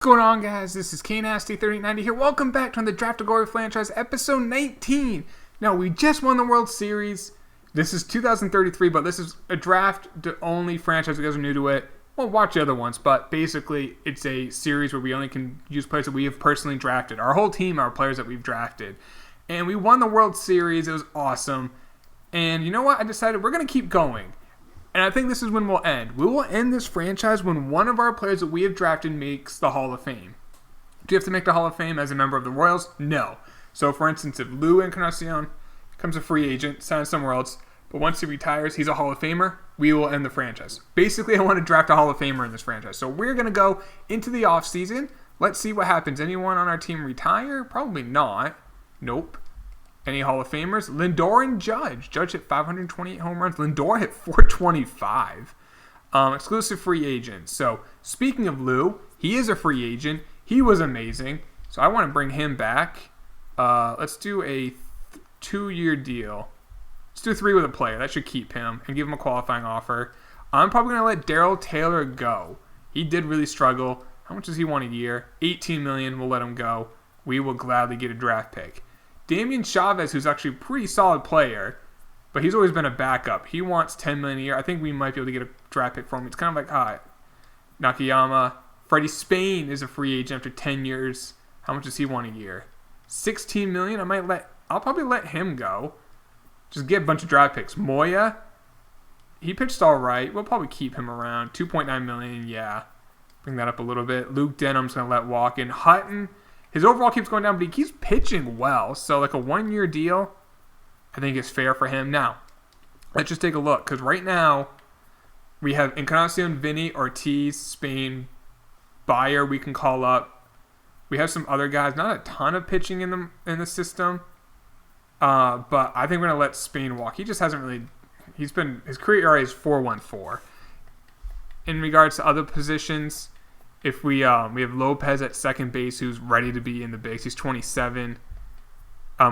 What's going on, guys? This is KNasty3890 here. Welcome back to the Draft to Glory franchise, episode 19. Now, we just won the World Series. This is 2033, but this is a draft to only franchise. If you guys are new to it, well, watch the other ones, but basically, it's a series where we only can use players that we have personally drafted. Our whole team are players that we've drafted. And we won the World Series. It was awesome. And you know what? I decided we're going to keep going. And I think this is when we'll end. We will end this franchise when one of our players that we have drafted makes the Hall of Fame. Do you have to make the Hall of Fame as a member of the Royals? No. So, for instance, if Lou Encarnacion becomes a free agent, signs somewhere else, but once he retires, he's a Hall of Famer, we will end the franchise. Basically, I want to draft a Hall of Famer in this franchise. So we're going to go into the offseason. Let's see what happens. Anyone on our team retire? Probably not. Nope. Any Hall of Famers? Lindor and Judge. Judge hit 528 home runs. Lindor hit 425. Exclusive free agent. So, speaking of Lou, he is a free agent. He was amazing. So, I want to bring him back. Let's do a 2-year deal. Let's do 3 with a player. That should keep him and give him a qualifying offer. I'm probably going to let Darryl Taylor go. He did really struggle. How much does he want a year? $18 million. We'll let him go. We will gladly get a draft pick. Damian Chavez, who's actually a pretty solid player, but he's always been a backup. He wants $10 million a year. I think we might be able to get a draft pick for him. It's kind of like Nakayama. Freddie Spain is a free agent after 10 years. How much does he want a year? $16 million. I'll probably let him go. Just get a bunch of draft picks. Moya, he pitched all right. We'll probably keep him around. $2.9 million. Yeah, bring that up a little bit. Luke Denham's gonna let walk in. Hutton. His overall keeps going down, but he keeps pitching well. So, like a 1-year deal, I think is fair for him. Now, let's just take a look. Because right now, we have Encarnacion, Vinny, Ortiz, Spain, Bayer we can call up. We have some other guys. Not a ton of pitching in the system. But I think we're going to let Spain walk. He just hasn't really... his career ERA is 4.14. In regards to other positions... If we have Lopez at second base, who's ready to be in the bigs. He's 27.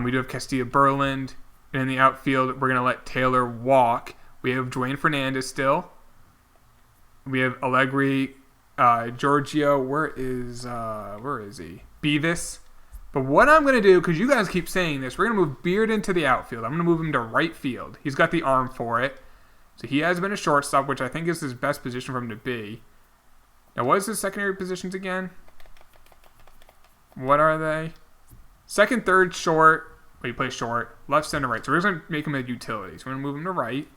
We do have Castillo Berland. And in the outfield, we're going to let Taylor walk. We have Dwayne Fernandez still. We have Allegri, Giorgio. Where is he? Beavis. But what I'm going to do, because you guys keep saying this, we're going to move Beard into the outfield. I'm going to move him to right field. He's got the arm for it. So he has been a shortstop, which I think is his best position for him to be. Now, what is his secondary positions again? What are they? Second, third, short. Well, he plays short. Left, center, right. So we're going to make him a utility. So we're going to move him to right.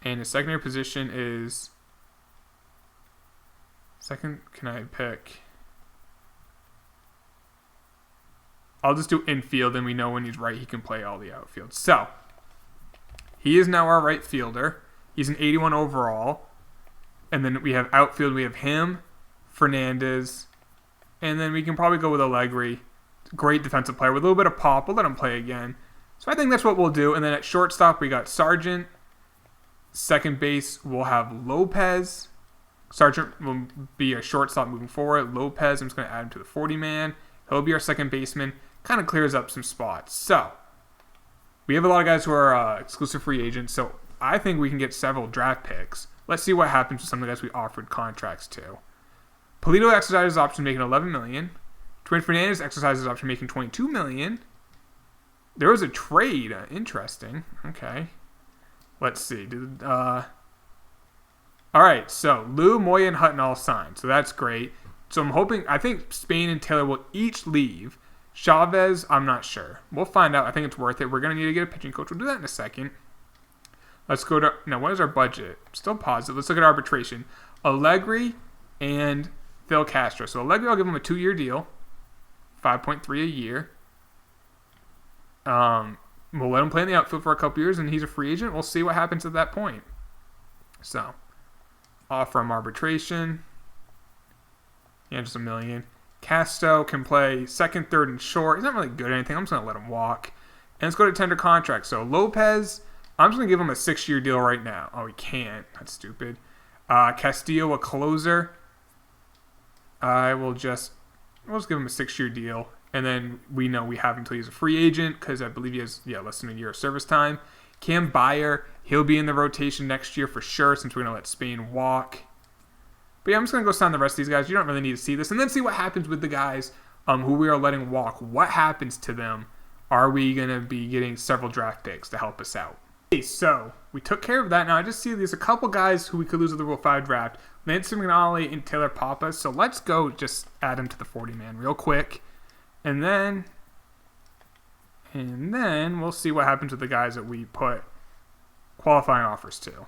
And his secondary position is... Second, can I pick? I'll just do infield, and we know when he's right, he can play all the outfield. So, he is now our right fielder. He's an 81 overall. And then we have outfield, we have him, Fernandez, and then we can probably go with Allegri. Great defensive player with a little bit of pop. We'll let him play again. So I think that's what we'll do. And then at shortstop, we got Sargent. Second base, we'll have Lopez. Sargent will be a shortstop moving forward. Lopez, I'm just going to add him to the 40-man. He'll be our second baseman. Kind of clears up some spots. So we have a lot of guys who are exclusive free agents. So I think we can get several draft picks. Let's see what happens with some of the guys we offered contracts to. Polito exercises option making $11 million. Dwayne Fernandez exercises option making $22 million. There was a trade. Interesting. Okay. Let's see. All right. So Lou, Moya, and Hutton all signed. So that's great. So I think Spain and Taylor will each leave. Chavez, I'm not sure. We'll find out. I think it's worth it. We're going to need to get a pitching coach. We'll do that in a second. Let's go to... Now, what is our budget? Still positive. Let's look at arbitration. Allegri and Phil Castro. So, Allegri, I'll give him a 2-year deal. 5.3 a year. We'll let him play in the outfield for a couple years, and he's a free agent. We'll see what happens at that point. So, offer him arbitration. Yeah, just $1 million. Castro can play second, third, and short. He's not really good at anything. I'm just going to let him walk. And let's go to tender contract. So, Lopez... I'm just going to give him a 6-year deal right now. Oh, he can't. That's stupid. Castillo, a closer. We'll just give him a 6-year deal. And then we know we have him until he's a free agent because I believe he has less than a year of service time. Cam Bayer, he'll be in the rotation next year for sure since we're going to let Spain walk. But yeah, I'm just going to go sign the rest of these guys. You don't really need to see this. And then see what happens with the guys who we are letting walk. What happens to them? Are we going to be getting several draft picks to help us out? Okay, so we took care of that. Now I just see there's a couple guys who we could lose with the Rule 5 draft. Lance McNally and Taylor Papa. So let's go just add them to the 40-man real quick. And then we'll see what happens with the guys that we put qualifying offers to.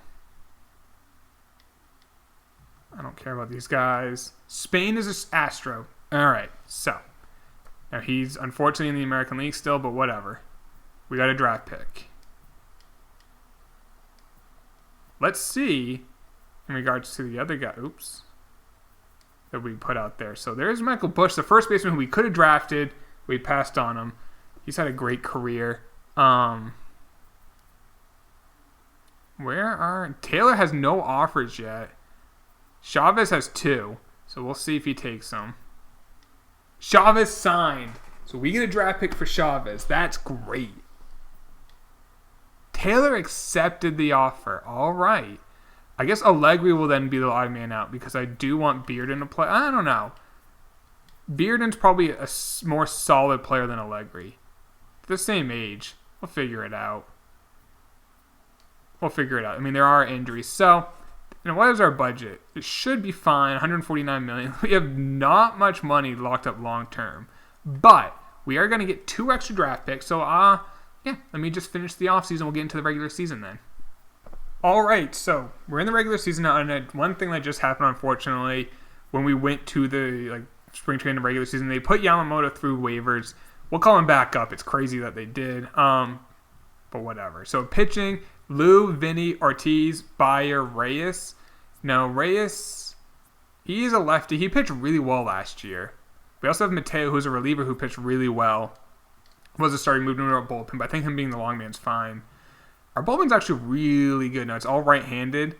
I don't care about these guys. Spain is an Astro. All right, so now he's unfortunately in the American League still, but whatever. We got a draft pick. Let's see in regards to the other guy. Oops. That we put out there. So there's Michael Busch, the first baseman who we could have drafted. We passed on him. He's had a great career. Taylor has no offers yet. Chavez has 2, so we'll see if he takes them. Chavez signed, so we get a draft pick for Chavez. That's great. Taylor accepted the offer. All right. I guess Allegri will then be the odd man out because I do want Bearden to play. I don't know. Bearden's probably a more solid player than Allegri. They're the same age. We'll figure it out. I mean, there are injuries. So, what is our budget? It should be fine. $149 million. We have not much money locked up long term. But we are going to get 2 extra draft picks. So, yeah, let me just finish the offseason. We'll get into the regular season then. All right, so we're in the regular season now. And one thing that just happened, unfortunately, when we went to the spring training and regular season, they put Yamamoto through waivers. We'll call him back up. It's crazy that they did. But whatever. So pitching, Lou, Vinny, Ortiz, Bayer, Reyes. Now, Reyes, he's a lefty. He pitched really well last year. We also have Mateo, who's a reliever who pitched really well. Was a starting, moved into our bullpen, but I think him being the long man's fine. Our bullpen's actually really good now. It's all right-handed.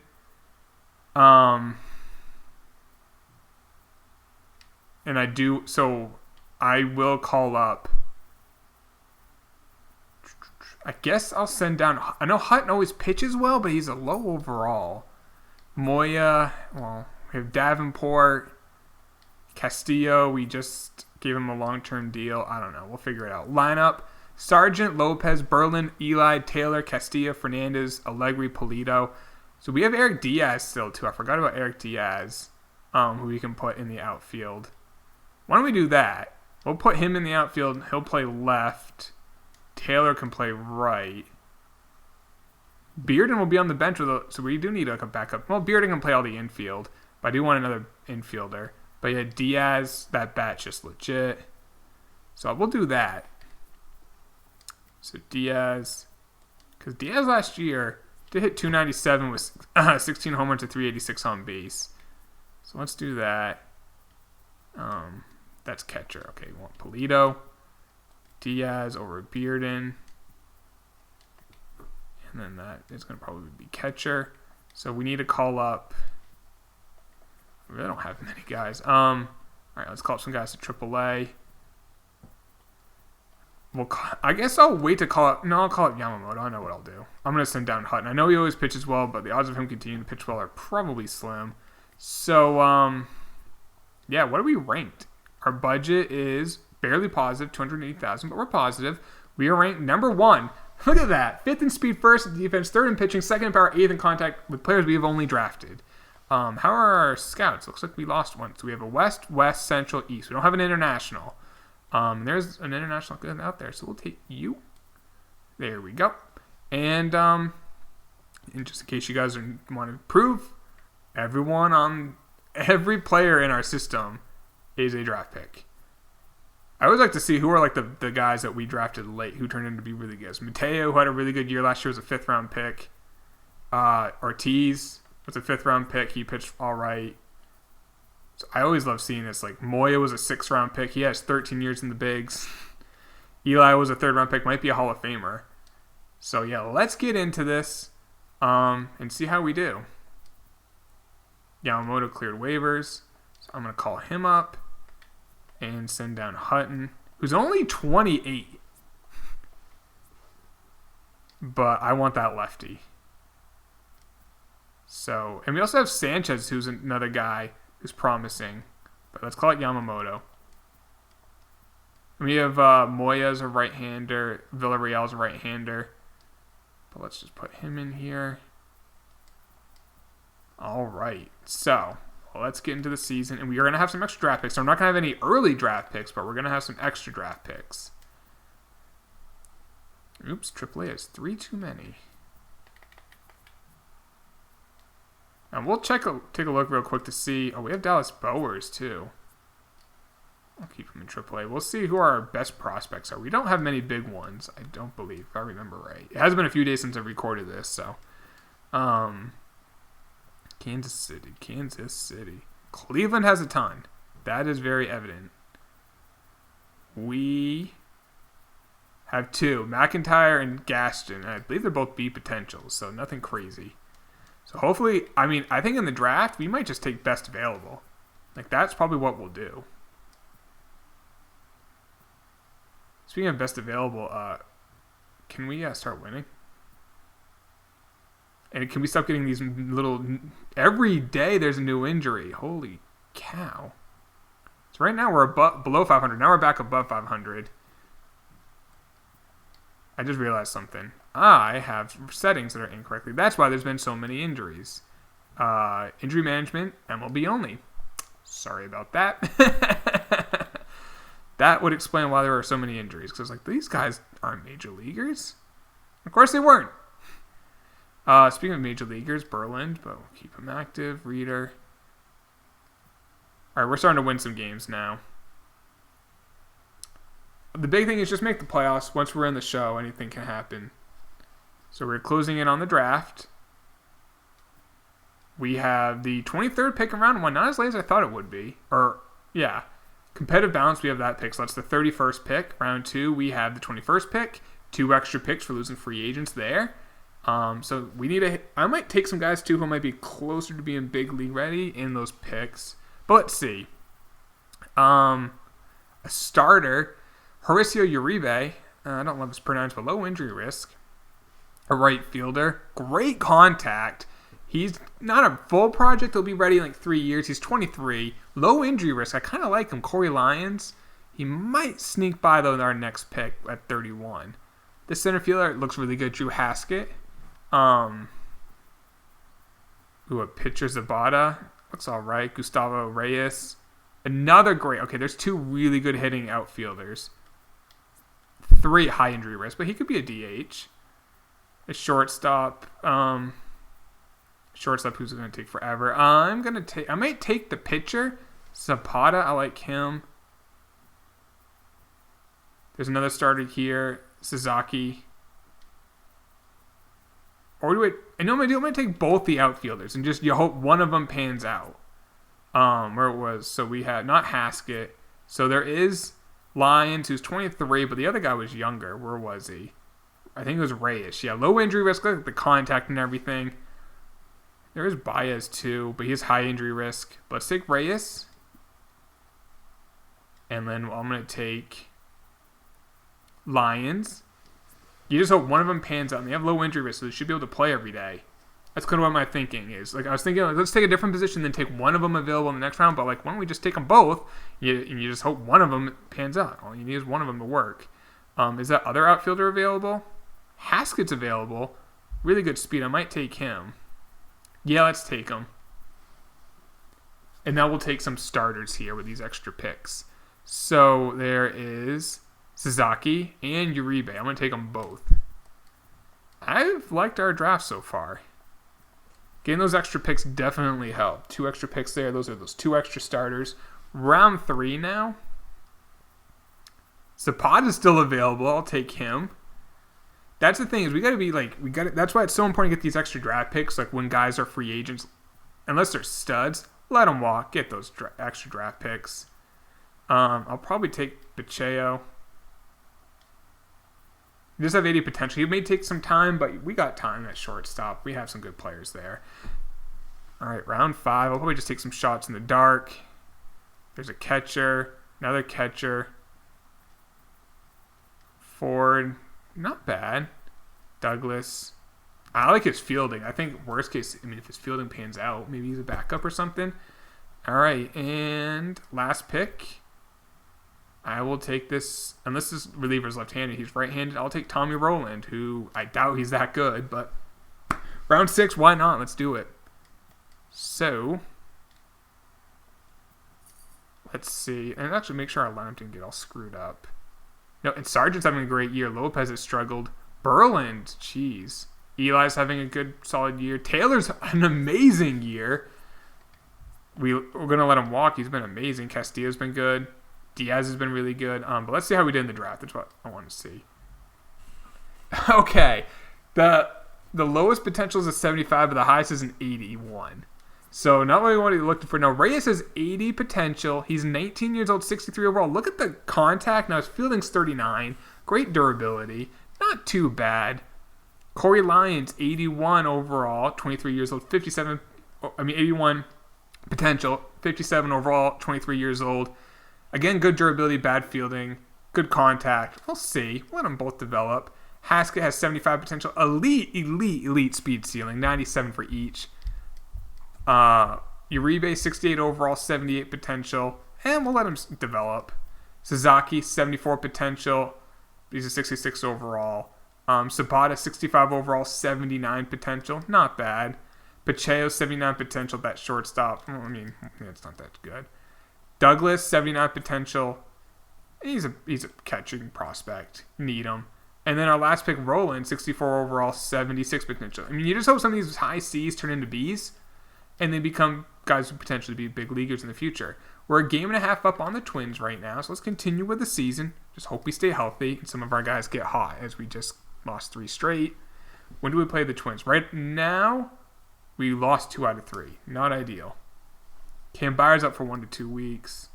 And I will call up. I guess I'll send down. I know Hutton always pitches well, but he's a low overall. Moya, well, we have Davenport, Castillo. We just gave him a long-term deal. I don't know. We'll figure it out. Lineup: Sargent, Lopez, Berlin, Eli, Taylor, Castillo, Fernandez, Allegri, Polito. So we have Eric Diaz still, too. I forgot about Eric Diaz, who we can put in the outfield. Why don't we do that? We'll put him in the outfield. He'll play left. Taylor can play right. Bearden will be on the bench, so we do need a backup. Well, Bearden can play all the infield, but I do want another infielder. But yeah, Diaz, that bat's just legit. So we'll do that. So Diaz, because Diaz last year did hit 297 with 16 home runs to 386 on base. So let's do that. That's catcher. Okay, we want Polito. Diaz over Bearden. And then that is going to probably be catcher. So we need to call up. We really don't have many guys. All right, let's call up some guys to AAA. I guess I'll wait to call up. No, I'll call up Yamamoto. I know what I'll do. I'm going to send down Hutton. I know he always pitches well, but the odds of him continuing to pitch well are probably slim. So, yeah, what are we ranked? Our budget is barely positive, $280,000, but we're positive. We are ranked number 1. Look at that. 5th in speed, 1st in defense, 3rd in pitching, 2nd in power, 8th in contact with players we have only drafted. How are our scouts? Looks like we lost one. So we have a West, Central, East. We don't have an international. There's an international good out there, so we'll take you. There we go. And just in case you guys want to prove, every player in our system is a draft pick. I always like to see who are like the guys that we drafted late who turned into be really good. So Mateo, who had a really good year last year, was a 5th round pick. Ortiz was a 5th round pick. He pitched all right. So I always love seeing this. Like Moya was a 6th round pick. He has 13 years in the bigs. Eli was a 3rd round pick. Might be a Hall of Famer. So yeah, let's get into this and see how we do. Yamamoto cleared waivers. So I'm going to call him up and send down Hutton, who's only 28. But I want that lefty. So, and we also have Sanchez, who's another guy who's promising. But let's call it Yamamoto. We have Moya as a right-hander. Villarreal's a right-hander. But let's just put him in here. All right. So, let's get into the season. And we are going to have some extra draft picks. So, I'm not going to have any early draft picks, but we're going to have some extra draft picks. Oops, AAA is 3 too many. And we'll take a look real quick to see. Oh, we have Dallas Bowers, too. I'll keep him in AAA. We'll see who our best prospects are. We don't have many big ones, I don't believe, if I remember right. It has been a few days since I've recorded this, so. Kansas City. Cleveland has a ton. That is very evident. We have 2, McIntyre and Gaston. I believe they're both B potentials, so nothing crazy. So hopefully, I think in the draft, we might just take best available. Like, that's probably what we'll do. Speaking of best available, can we start winning? And can we stop getting these little... Every day there's a new injury. Holy cow. So right now we're below 500. Now we're back above 500. I just realized something. I have settings that are incorrectly. That's why there's been so many injuries. Injury management, MLB only. Sorry about that. That would explain why there were so many injuries. Because I was like, these guys aren't major leaguers. Of course they weren't. Speaking of major leaguers, Berland, but we'll keep him active. Reader. All right, we're starting to win some games now. The big thing is just make the playoffs. Once we're in the show, anything can happen. So we're closing in on the draft. We have the 23rd pick in round 1. Not as late as I thought it would be. Yeah. Competitive balance, we have that pick. So that's the 31st pick. Round 2, we have the 21st pick. 2 extra picks for losing free agents there. So we need I might take some guys too who might be closer to being big league ready in those picks. But let's see. A starter, Horacio Uribe. I don't love his pronouns, but low injury risk. A right fielder. Great contact. He's not a full project. He'll be ready in like 3 years. He's 23. Low injury risk. I kind of like him. Corey Lyons. He might sneak by, though, in our next pick at 31. The center fielder looks really good. Drew Haskett. A pitcher, Zabata. Looks all right. Gustavo Reyes. Another great... Okay, there's 2 really good hitting outfielders. 3 high injury risk, but he could be a DH. A shortstop. Shortstop who's going to take forever. I might take the pitcher. Zapata, I like him. There's another starter here. Sasaki. Or do I know what I'm going to take both the outfielders and just you hope one of them pans out. Where it was. So we had not Haskett. So there is Lyons, who's 23, but the other guy was younger. Where was he? I think it was Reyes. Yeah, low injury risk, like the contact and everything. There is Baez too, but he has high injury risk. But let's take Reyes. And then I'm going to take Lyons. You just hope one of them pans out. And they have low injury risk, so they should be able to play every day. That's kind of what my thinking is. Like I was thinking, like, let's take a different position than take one of them available in the next round. But like, why don't we just take them both? And you just hope one of them pans out. All you need is one of them to work. Is that other outfielder available? Haskett's available. Really good speed. I might take him. Yeah, let's take him. And now we'll take some starters here with these extra picks. So there is Sasaki and Uribe. I'm going to take them both. I've liked our draft so far. Getting those extra picks definitely helped. 2 extra picks there. Those are those 2 extra starters. Round 3 now. Zapata's still available. I'll take him. That's the thing is we got to be like that's why it's so important to get these extra draft picks. Like when guys are free agents, unless they're studs, let them walk. Get those extra draft picks. I'll probably take Pacheco. He does have 80 potential. He may take some time, but we got time at shortstop. We have some good players there. All right, round 5. I'll probably just take some shots in the dark. There's a catcher, another catcher. Ford, not bad. Douglas. I like his fielding. I think worst case, if his fielding pans out, maybe he's a backup or something. All right, and last pick. I will take this, unless this reliever's left-handed, he's right-handed. I'll take Tommy Rowland, who I doubt he's that good, but round 6, why not? Let's do it. So, let's see. And actually make sure our lineup didn't get all screwed up. No, and Sargent's having a great year. Lopez has struggled. Berland, jeez. Eli's having a good, solid year. Taylor's an amazing year. We're going to let him walk. He's been amazing. Castillo's been good. Diaz has been really good. But let's see how we did in the draft. That's what I want to see. Okay. The lowest potential is a 75, but the highest is an 81. So not really what he's looking for. Now, Reyes has 80 potential. He's 19 years old, 63 overall. Look at the contact. Now, his fielding's 39. Great durability. Not too bad. Corey Lyons, 81 overall, 23 years old, 81 potential, 57 overall, 23 years old. Again, good durability, bad fielding, good contact. We'll see. Let them both develop. Haskett has 75 potential, elite speed ceiling, 97 for each. Uribe, 68 overall, 78 potential, and we'll let him develop. Sasaki, 74 potential, he's a 66 overall. Sabata, 65 overall, 79 potential, not bad. Pacheco, 79 potential, that shortstop. Well, I mean, it's not that good. Douglas, 79 potential. He's a catching prospect. Need him. And then our last pick, Roland, 64 overall, 76 potential. I mean, you just hope some of these high C's turn into B's, and they become guys who potentially be big leaguers in the future. We're a game and a half up on the Twins right now, so let's continue with the season. Just hope we stay healthy, and some of our guys get hot, as we just lost 3 straight. When do we play the Twins? Right now, we lost 2 out of 3. Not ideal. Cam Byers up for 1 to 2 weeks.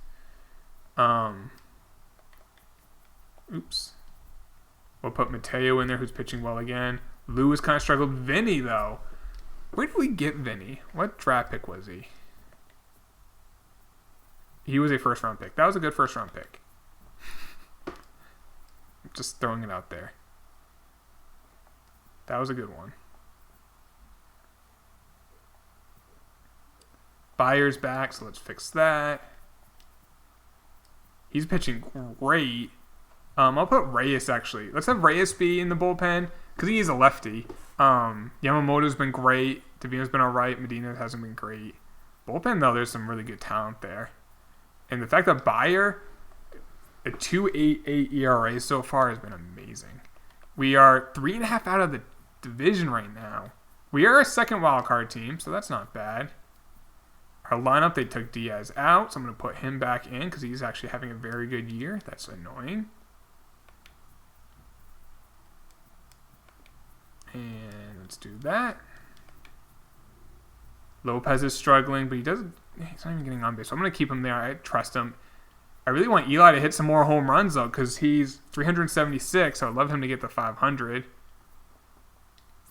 Oops. We'll put Mateo in there, who's pitching well again. Lou has kind of struggled. Vinny, though. Where did we get Vinny? What draft pick was he? He was a first-round pick. That was a good first-round pick. Just throwing it out there. That was a good one. Byers back, so let's fix that. He's pitching great. I'll put Reyes, actually. Let's have Reyes be in the bullpen, because he is a lefty. Yamamoto's been great. Davina's been all right. Medina hasn't been great. Bullpen, though, there's some really good talent there. And the fact that Bayer, a 2.88 ERA so far, has been amazing. We are 3.5 out of the division right now. We are a second wildcard team, so that's not bad. Our lineup, they took Diaz out, so I'm going to put him back in because he's actually having a very good year. That's annoying. And let's do that. Lopez is struggling, but he's not even getting on base. So I'm going to keep him there. I trust him. I really want Eli to hit some more home runs, though, because he's 376. So I'd love him to get the 500.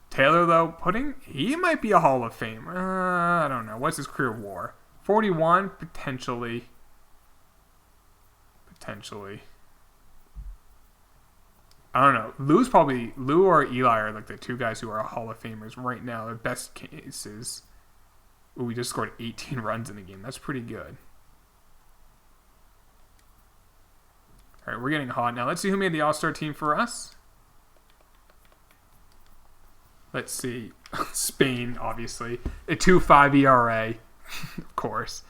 Taylor, though, he might be a Hall of Fame. I don't know. What's his career WAR? 41, potentially. I don't know. Lou or Eli are like the 2 guys who are Hall of Famers right now. Their best cases. Ooh, we just scored 18 runs in the game. That's pretty good. All right, we're getting hot now. Let's see who made the All-Star team for us. Let's see. Spain, obviously. A 2.5 ERA, of course.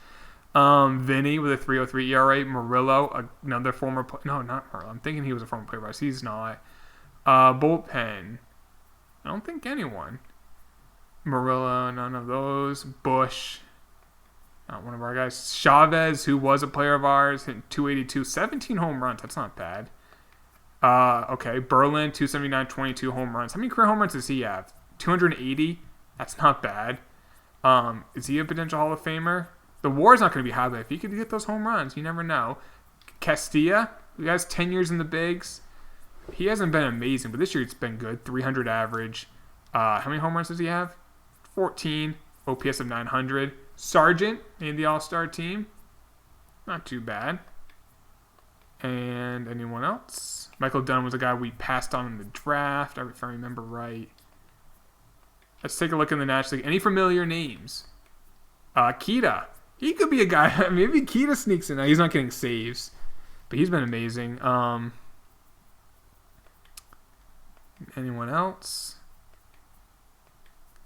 Vinny with a 3.03 ERA. Murillo, another former no, not Murillo. I'm thinking he was a former player, but he's not. Bullpen. I don't think anyone. Murillo, none of those. Bush, not one of our guys. Chavez, who was a player of ours, hit 282, 17 home runs. That's not bad. Okay, Berlin, 279, 22 home runs. How many career home runs does he have? 280? That's not bad. Is he a potential Hall of Famer? The WAR's not going to be high, but if he could get those home runs, you never know. Castilla, who has 10 years in the bigs. He hasn't been amazing, but this year it's been good. 300 average. How many home runs does he have? 14. OPS of 900. Sargent made the All-Star team. Not too bad. And anyone else? Michael Dunn was a guy we passed on in the draft, if I remember right. Let's take a look in the National League. Any familiar names? Kita. He could be a guy. Maybe Keita sneaks in. Now, he's not getting saves, but he's been amazing. Anyone else?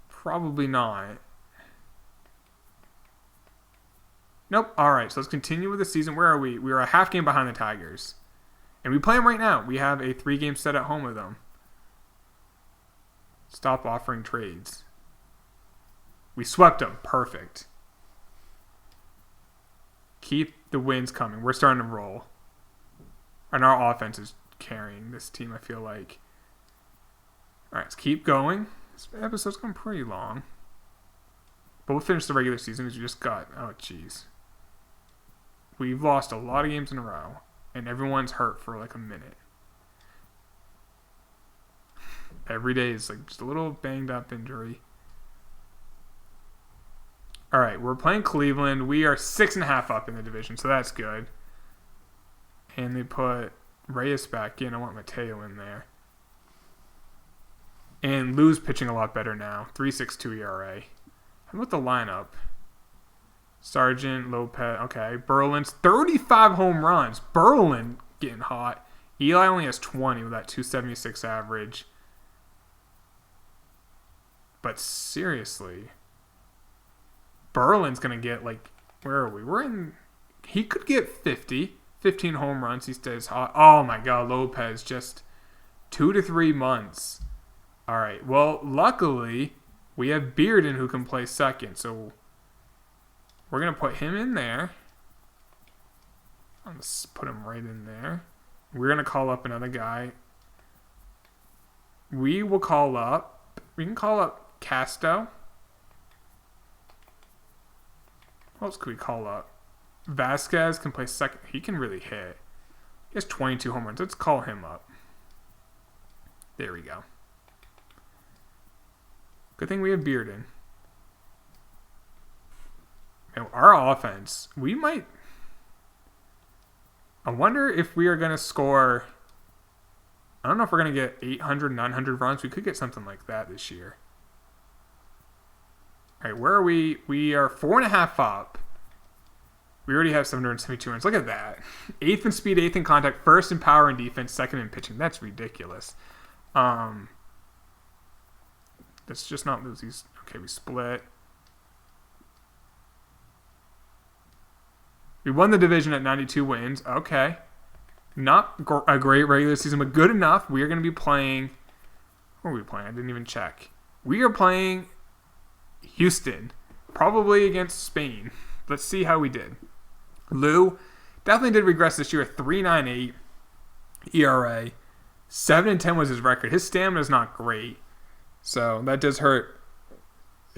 Probably not. Nope. All right, so let's continue with the season. Where are we? We are a half game behind the Tigers. And we play them right now. We have a 3-game set at home with them. Stop offering trades. We swept them. Perfect. Keep the wins coming. We're starting to roll. And our offense is carrying this team, I feel like. All right, let's keep going. This episode's going pretty long. But we'll finish the regular season because we just got... Oh, jeez. We've lost a lot of games in a row. And everyone's hurt for like a minute. Every day is like just a little banged up injury. All right, we're playing Cleveland. We are 6.5 up in the division, so that's good. And they put Reyes back in. I want Mateo in there. And Lou's pitching a lot better now. 3.62 ERA. How about the lineup? Sargent, Lopez, okay. Berlin's 35 home runs. Berlin getting hot. Eli only has 20 with that 276 average. But seriously, Berlin's going to get like, where are we? He could get 15 home runs. He stays hot. Oh my God, Lopez, just 2 to 3 months. All right, well, luckily, we have Bearden who can play second, so we're going to put him in there. I'm going to put him right in there. We're going to call up another guy. We can call up Casto. What else could we call up? Vasquez can play second. He can really hit. He has 22 home runs. Let's call him up. There we go. Good thing we have Bearden. And our offense, we might... I wonder if we are going to score... I don't know if we're going to get 800, 900 runs. We could get something like that this year. All right, where are we? We are 4.5 up. We already have 772 runs. Look at that. 8th in speed, 8th in contact, 1st in power and defense, 2nd in pitching. That's ridiculous. Let's just not lose these. Okay, we split. We won the division at 92 wins. Okay. Not a great regular season, but good enough. We are going to be playing... Who are we playing? I didn't even check. We are playing Houston. Probably against Spain. Let's see how we did. Lou definitely did regress this year. 3.98 ERA. 7-10 was his record. His stamina is not great. So that does hurt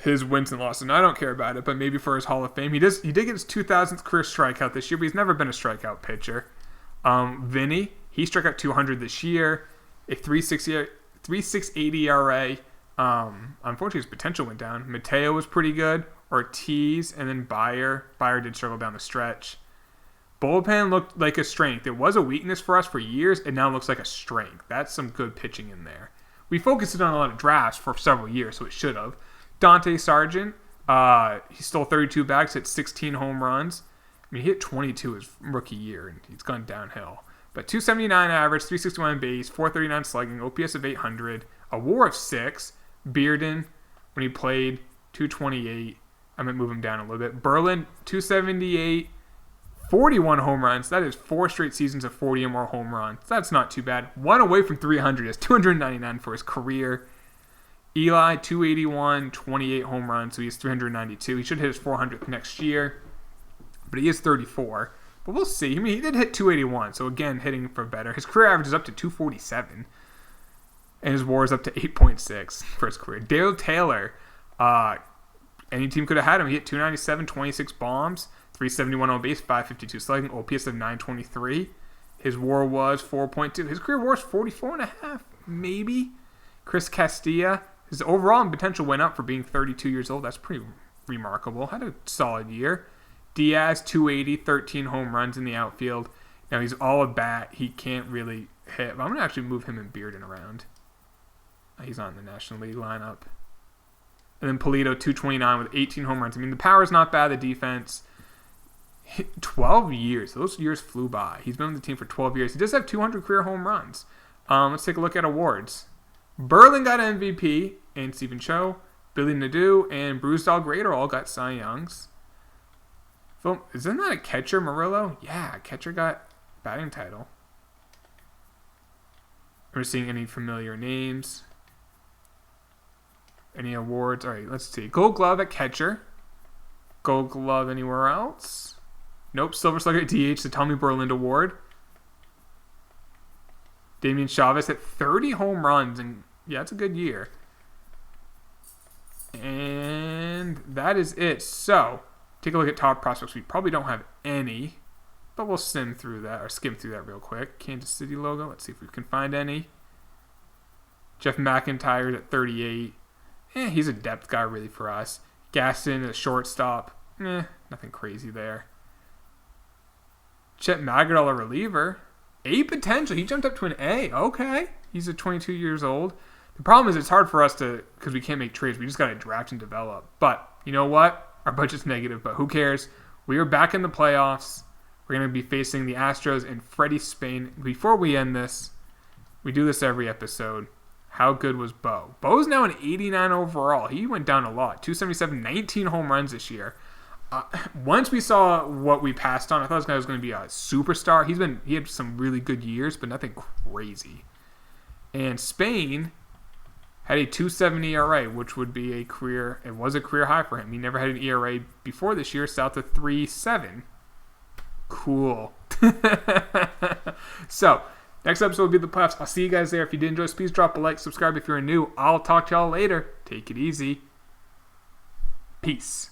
his wins and losses. And I don't care about it, but maybe for his Hall of Fame. He did get his 2,000th career strikeout this year, but he's never been a strikeout pitcher. Vinny, he struck out 200 this year. A 3.68 ERA. Unfortunately, his potential went down. Mateo was pretty good. Ortiz, and then Bayer. Bayer did struggle down the stretch. Bullpen looked like a strength. It was a weakness for us for years. It now looks like a strength. That's some good pitching in there. We focused on a lot of drafts for several years, so it should have. Dante Sargent, he stole 32 bags, hit 16 home runs. I mean, he hit 22 his rookie year, and he's gone downhill. But 279 average, 361 base, 439 slugging, OPS of 800, a WAR of 6. Bearden, when he played, 228. I might move him down a little bit. Berlin, 278, 41 home runs. That is 4 straight seasons of 40 or more home runs. That's not too bad. One away from 300 is 299 for his career. Eli, 281, 28 home runs, so he has 392. He should hit his 400th next year, but he is 34. But we'll see. I mean, he did hit 281, so again, hitting for better. His career average is up to 247, and his WAR is up to 8.6 for his career. Dale Taylor, any team could have had him. He hit 297, 26 bombs, 371 on base, 552 slugging, OPS of 923. His WAR was 4.2. His career WAR is 44.5, maybe. Chris Castilla, his overall potential went up for being 32 years old. That's pretty remarkable. Had a solid year. Diaz, 280, 13 home runs in the outfield. Now he's all a bat. He can't really hit. But I'm going to actually move him and Bearden around. He's on the National League lineup. And then Polito, 229 with 18 home runs. I mean, the power's not bad. The defense, 12 years. Those years flew by. He's been on the team for 12 years. He does have 200 career home runs. Let's take a look at awards. Berlin got MVP, and Stephen Cho, Billy Nadeau, and Bruce Dalgrader all got Cy Youngs. Isn't that a catcher, Murillo? Yeah, catcher got batting title. We're seeing any familiar names. Any awards? All right, let's see. Gold Glove at catcher. Gold Glove anywhere else? Nope. Silver Slugger at DH, the Tommy Berland Award. Damian Chavez at 30 home runs, and yeah, it's a good year. And that is it. So, take a look at top prospects. We probably don't have any, but we'll skim through that real quick. Kansas City logo. Let's see if we can find any. Jeff McIntyre at 38. He's a depth guy really for us. Gaston, a shortstop. Nothing crazy there. Chet Magidal, a reliever. A potential. He jumped up to an A. Okay. He's at 22 years old. The problem is it's hard for us because we can't make trades. We just got to draft and develop. But you know what? Our budget's negative, but who cares? We are back in the playoffs. We're going to be facing the Astros and Freddie Spain. Before we end this, we do this every episode. How good was Bo? Bo's now an 89 overall. He went down a lot. 277, 19 home runs this year. Once we saw what we passed on, I thought this guy was going to be a superstar. He had some really good years, but nothing crazy. And Spain had a 2.70 ERA, which would be it was a career high for him. He never had an ERA before this year, south of 3.7. Cool. So, next episode will be the playoffs. I'll see you guys there. If you did enjoy this, please drop a like, subscribe if you're new. I'll talk to y'all later. Take it easy. Peace.